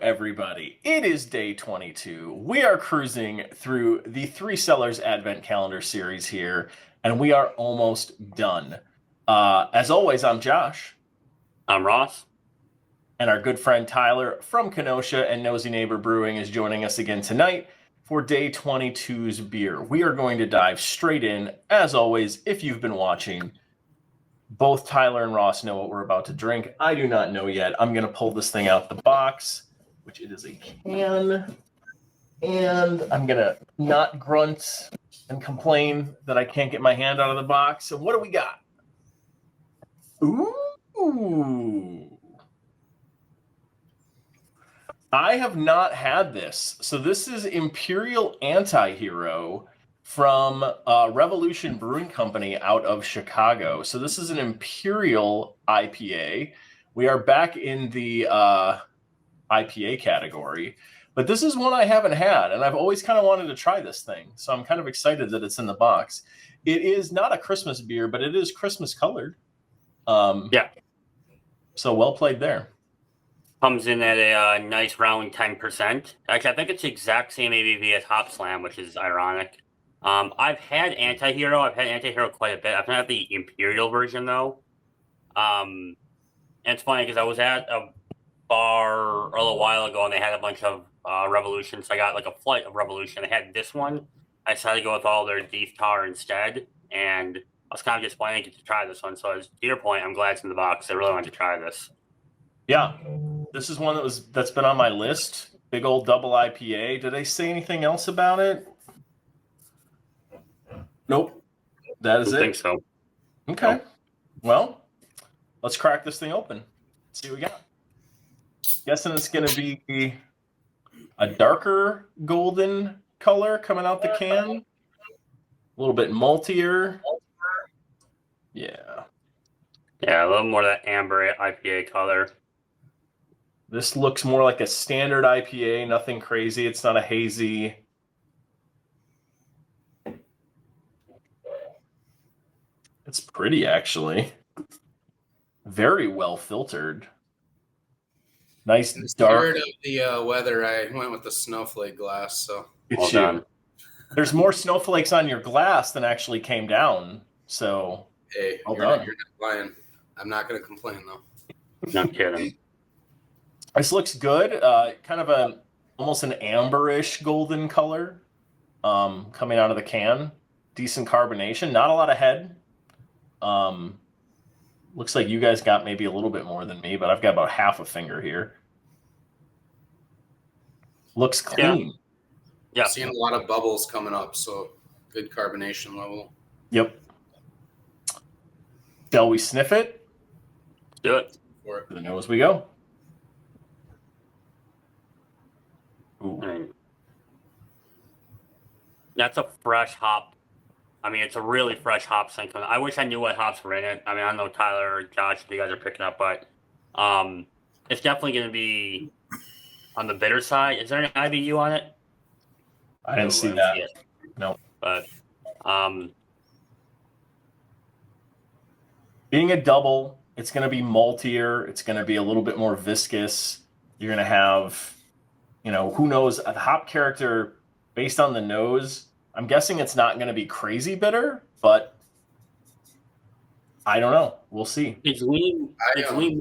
Everybody, it is day 22. We are cruising through the Three Cellars Advent Calendar series here, and we are almost done. As always, I'm Josh. I'm Ross. And our good friend Tyler from Kenosha and Nosy Neighbor Brewing is joining us again tonight for day 22's beer. We are going to dive straight in. As always, if you've been watching, both Tyler and Ross know what we're about to drink. I do not know yet. I'm going to pull this thing out the box, which it is a can, and I'm going to not grunt and complain that I can't get my hand out of the box. So what do we got? Ooh. I have not had this. So this is Imperial Anti-Hero from Revolution Brewing Company out of Chicago. So this is an Imperial IPA. We are back in the IPA category, but this is one I haven't had, and I've always kind of wanted to try this thing, so I'm kind of excited that it's in the box. It is not a Christmas beer, but it is Christmas colored. Yeah. So well played there. Comes in at a nice round 10%. Actually, I think it's the exact same ABV as Hop Slam, which is ironic. I've had Anti-Hero. I've had Anti-Hero quite a bit. I've not had the Imperial version, though. And it's funny because I was at a bar a little while ago, and they had a bunch of Revolutions. So I got like a flight of Revolution. They had this one. I decided to go with all their Beef Tar instead, and I was kind of disappointed to try this one. So, as to your point, I'm glad it's in the box. I really wanted to try this. Yeah, this is one that's been on my list. Big old double IPA. Did they say anything else about it? Nope. That is it. I think so. Okay. No. Well, let's crack this thing open. See what we got. Guessing it's going to be a darker golden color coming out the can. A little bit maltier. Yeah. Yeah, a little more of that amber IPA color. This looks more like a standard IPA, nothing crazy. It's not a hazy. It's pretty, actually. Very well filtered. Nice in the dark. spirit of the weather, I went with the snowflake glass. So well done. There's more snowflakes on your glass than actually came down. So hey, well you're done. not lying. I'm not going to complain though. No kidding. This looks good. Kind of almost an amberish golden color coming out of the can. Decent carbonation. Not a lot of head. Looks like you guys got maybe a little bit more than me, but I've got about half a finger here. Looks clean. Yeah. Seeing a lot of bubbles coming up, so good carbonation level. Yep. Shall we sniff it? Do it. For it. To the nose we go. Ooh. That's a fresh hop. I mean, it's a really fresh hop scent. I wish I knew what hops were in it. I mean, I don't know Tyler or Josh if you guys are picking up, but it's definitely going to be on the bitter side. Is there an IBU on it? I didn't see that. No. But being a double, it's going to be maltier. It's going to be a little bit more viscous. You're going to have, who knows, a hop character based on the nose. I'm guessing it's not going to be crazy bitter, but I don't know. We'll see. It's lean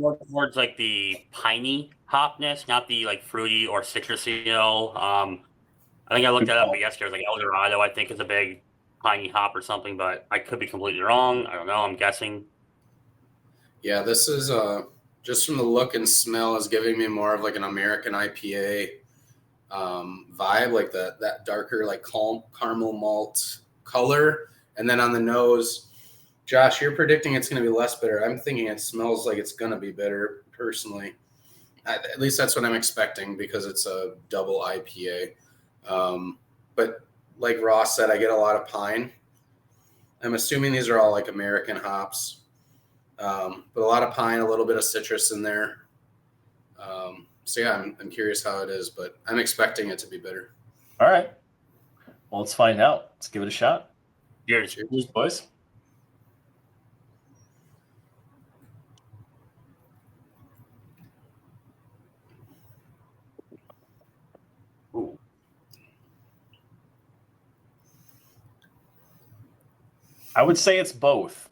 more towards like the piney hopness, not the like fruity or citrusy. I think I looked that up yesterday. It was like Eldorado, I think, is a big piney hop or something, but I could be completely wrong. I don't know. I'm guessing. Yeah, this is just from the look and smell is giving me more of like an American IPA vibe, like that darker, like caramel malt color. And then on the nose, Josh, you're predicting it's going to be less bitter. I'm thinking it smells like it's going to be bitter, personally. At least that's what I'm expecting because it's a double IPA. But like Ross said, I get a lot of pine. I'm assuming these are all like American hops. but a lot of pine, a little bit of citrus in there. So yeah, I'm curious how it is, but I'm expecting it to be bitter. All right. Well, let's find out. Let's give it a shot. Cheers. Cheers, boys. Ooh. I would say it's both.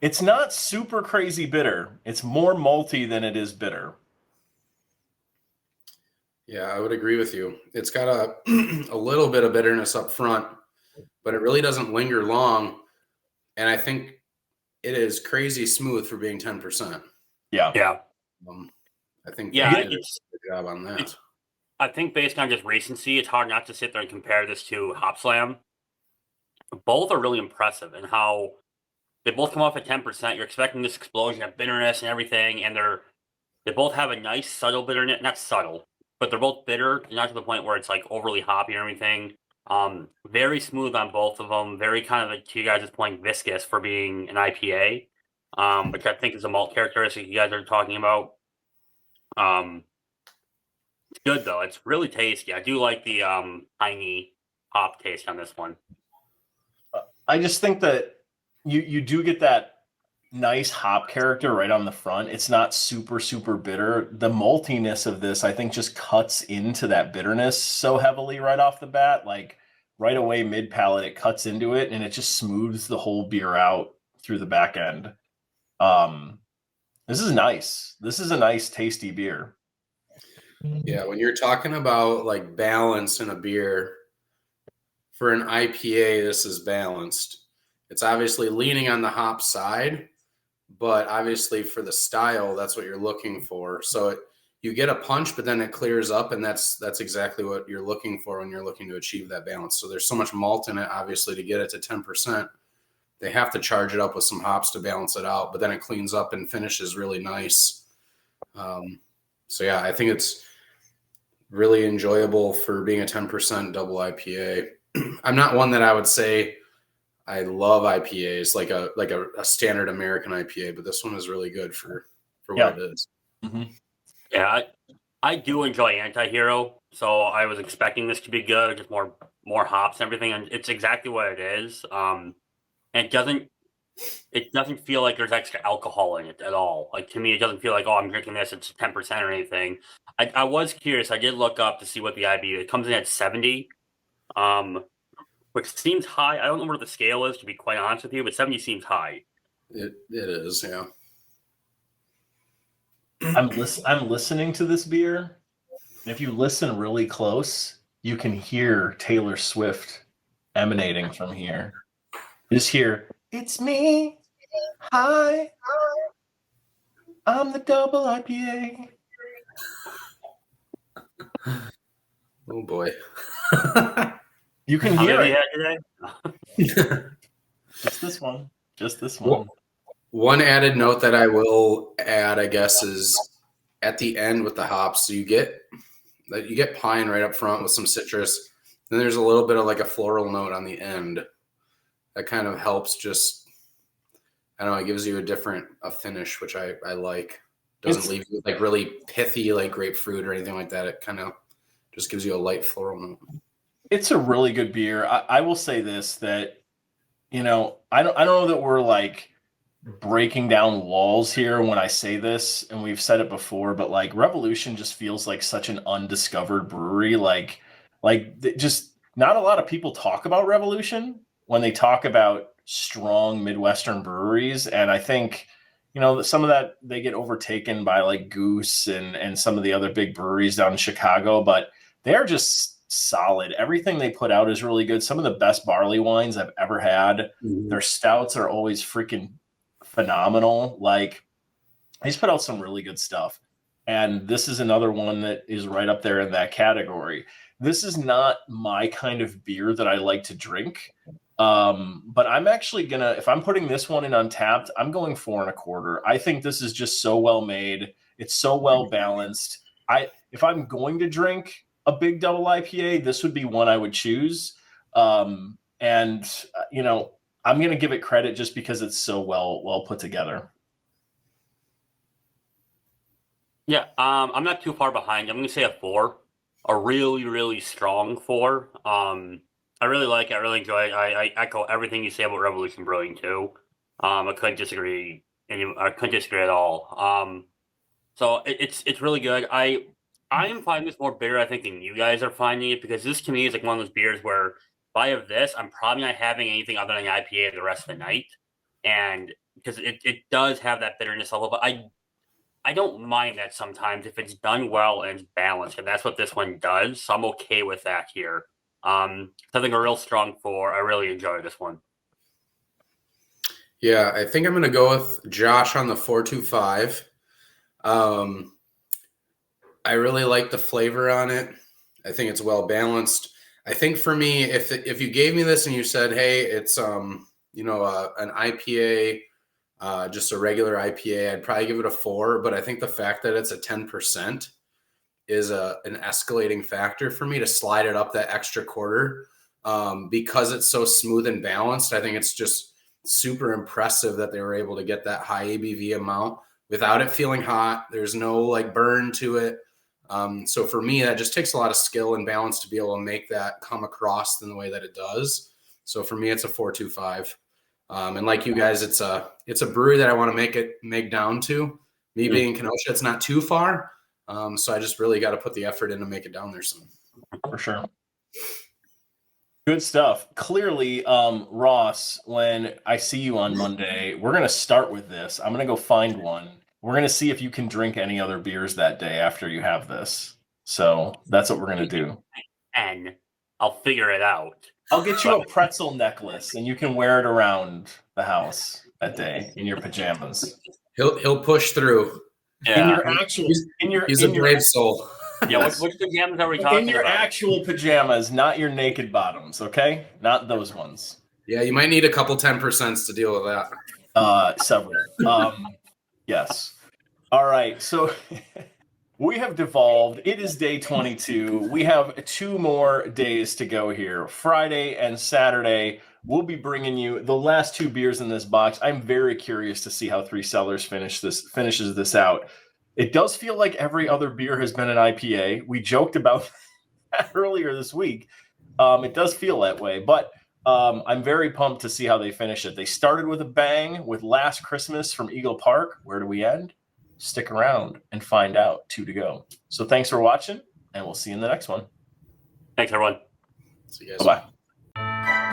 It's not super crazy bitter. It's more malty than it is bitter. Yeah, I would agree with you. It's got a little bit of bitterness up front, but it really doesn't linger long. And I think it is crazy smooth for being 10%. Yeah. Yeah. I think Yeah, they did a good job on that. I think based on just recency, it's hard not to sit there and compare this to Hop Slam. Both are really impressive in how they both come off at 10%. You're expecting this explosion of bitterness and everything, and they both have a nice subtle bitterness. Not subtle, but they're both bitter, not to the point where it's like overly hoppy or anything. Very smooth on both of them. Very kind of, like, to you guys' point, viscous for being an IPA, which I think is a malt characteristic you guys are talking about. It's good though. It's really tasty. I do like the piney hop taste on this one. I just think that you do get that nice hop character right on the front. It's not super, super bitter. The maltiness of this, I think, just cuts into that bitterness so heavily right off the bat. Like right away, mid palate, it cuts into it and it just smooths the whole beer out through the back end. This is nice. This is a nice, tasty beer. Yeah, when you're talking about like balance in a beer, for an IPA, this is balanced. It's obviously leaning on the hop side, but obviously for the style, that's what you're looking for. So you get a punch, but then it clears up, and that's exactly what you're looking for when you're looking to achieve that balance. So there's so much malt in it, obviously, to get it to 10%. They have to charge it up with some hops to balance it out, but then it cleans up and finishes really nice. So yeah, I think it's really enjoyable for being a 10% double IPA. I'm not one that I would say I love IPAs like a standard American IPA, but this one is really good for what it is. Mm-hmm. Yeah, I do enjoy Anti-Hero, so I was expecting this to be good, just more hops and everything, and it's exactly what it is. And it doesn't feel like there's extra alcohol in it at all. Like, to me, it doesn't feel like, oh, I'm drinking this, it's 10% or anything. I was curious. I did look up to see what the IBU. It comes in at 70, which seems high. I don't know where the scale is, to be quite honest with you, but 70 seems high. It is, yeah. I'm listening to this beer, and if you listen really close, you can hear Taylor Swift emanating from here. You just hear, "It's me, hi, I'm the double IPA." Oh boy. You can How hear many it. we had today? Just this one. Just this one. One added note that I will add, I guess, is at the end with the hops. So you get pine right up front with some citrus. Then there's a little bit of like a floral note on the end that kind of helps. Just, I don't know, it gives you a finish, which I like. Doesn't leave you like really pithy like grapefruit or anything like that. It kind of just gives you a light floral note. It's a really good beer. I will say this, that, I don't know that we're like breaking down walls here when I say this, and we've said it before, but like Revolution just feels like such an undiscovered brewery. Like just not a lot of people talk about Revolution when they talk about strong Midwestern breweries. And I think, some of that they get overtaken by like Goose and some of the other big breweries down in Chicago, but they're just solid. Everything they put out is really good. Some of the best barley wines I've ever had. Mm-hmm. Their stouts are always freaking phenomenal. Like, he's put out some really good stuff. And this is another one that is right up there in that category. This is not my kind of beer that I like to drink. But I'm actually if I'm putting this one in Untappd, I'm going 4.25. I think this is just so well made. It's so well balanced. If I'm going to drink a big double IPA, this would be one I would choose. I'm going to give it credit just because it's so well put together. Yeah, I'm not too far behind. I'm going to say a 4, a really, really strong 4. I really like it. I really enjoy it. I echo everything you say about Revolution Brewing too. I couldn't disagree. I couldn't disagree at all. So it's really good. I am finding this more bitter, I think, than you guys are finding it, because this to me is like one of those beers where if I have this, I'm probably not having anything other than an IPA the rest of the night, and because it does have that bitterness level, but I don't mind that sometimes if it's done well and it's balanced, and that's what this one does. So I'm okay with that here. Something a real strong 4. I really enjoy this one. Yeah, I think I'm going to go with Josh on the 4.25. I really like the flavor on it. I think it's well balanced. I think for me, if you gave me this and you said, hey, it's an IPA, just a regular IPA, I'd probably give it a 4. But I think the fact that it's a 10% is an escalating factor for me to slide it up that extra quarter, because it's so smooth and balanced. I think it's just super impressive that they were able to get that high ABV amount without it feeling hot. There's no like burn to it. So for me, that just takes a lot of skill and balance to be able to make that come across in the way that it does. So for me, it's a 4.25. And like you guys, it's a brewery that I want to make down to. Me being in Kenosha, it's not too far. So I just really got to put the effort in to make it down there soon. For sure. Good stuff. Clearly, Ross, when I see you on Monday, we're going to start with this. I'm going to go find one. We're going to see if you can drink any other beers that day after you have this. So that's what we're going to do. And I'll figure it out. I'll get you a pretzel necklace, and you can wear it around the house that day in your pajamas. He'll push through. Yeah. In your actual, He's a brave soul. Yeah, which pajamas are we talking about? In your actual pajamas, not your naked bottoms, okay? Not those ones. Yeah, you might need a couple 10% to deal with that. Several. Yes. All right. So we have devolved. It is day 22. We have 2 more days to go here. Friday and Saturday, we'll be bringing you the last 2 beers in this box. I'm very curious to see how Three Cellars finishes this out. It does feel like every other beer has been an IPA. We joked about that earlier this week. It does feel that way, but I'm very pumped to see how they finish it. They started with a bang with Last Christmas from Eagle Park. Where do we end? Stick around and find out. 2 to go. So thanks for watching, and we'll see you in the next one. Thanks, everyone. See you guys. Bye-bye.